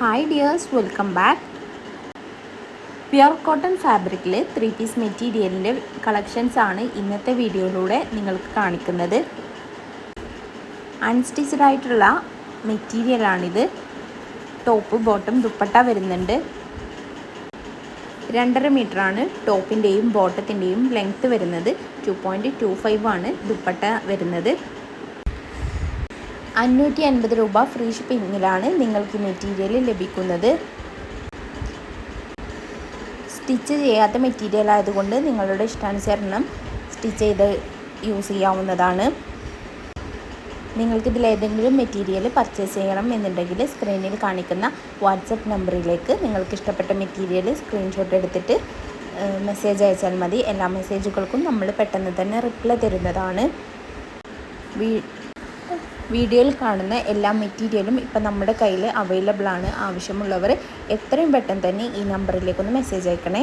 Hi dears, welcome back. Pure cotton ഫാബ്രിക്കിൽ 3 piece മെറ്റീരിയലിൻ്റെ collections ആണ് ഇന്നത്തെ വീഡിയോയിലൂടെ നിങ്ങൾക്ക് കാണിക്കുന്നത്. അൺസ്റ്റിച്ചഡ് ആയിട്ടുള്ള മെറ്റീരിയലാണിത്. ടോപ്പ് ബോട്ടം ദുപ്പട്ട വരുന്നുണ്ട്. 2.5 മീറ്ററാണ് ടോപ്പിൻ്റെയും ബോട്ടത്തിൻ്റെയും ലെങ്ത്ത് വരുന്നത്. 2.25 ആണ് ദുപ്പട്ട വരുന്നത്. 550 രൂപ ഫ്രീ ഷിപ്പിങ്ങിലാണ് നിങ്ങൾക്ക് മെറ്റീരിയൽ ലഭിക്കുന്നത്. സ്റ്റിച്ച് ചെയ്യാത്ത മെറ്റീരിയൽ ആയതുകൊണ്ട് നിങ്ങളുടെ ഇഷ്ടാനുസരണം സ്റ്റിച്ച് ചെയ്ത് യൂസ് ചെയ്യാവുന്നതാണ്. നിങ്ങൾക്കിതിൽ ഏതെങ്കിലും മെറ്റീരിയൽ പർച്ചേസ് ചെയ്യണം എന്നുണ്ടെങ്കിൽ സ്ക്രീനിൽ കാണിക്കുന്ന വാട്സപ്പ് നമ്പറിലേക്ക് നിങ്ങൾക്ക് ഇഷ്ടപ്പെട്ട മെറ്റീരിയൽ സ്ക്രീൻഷോട്ട് എടുത്തിട്ട് മെസ്സേജ് അയച്ചാൽ മതി. എല്ലാ മെസ്സേജുകൾക്കും നമ്മൾ പെട്ടെന്ന് തന്നെ റിപ്ലൈ തരുന്നതാണ്. വീഡിയോയിൽ കാണുന്ന എല്ലാ മെറ്റീരിയലും ഇപ്പം നമ്മുടെ കയ്യിൽ അവൈലബിൾ ആണ്. ആവശ്യമുള്ളവർ എത്രയും പെട്ടെന്ന് തന്നെ ഈ നമ്പറിലേക്കൊന്ന് മെസ്സേജ് അയക്കണേ.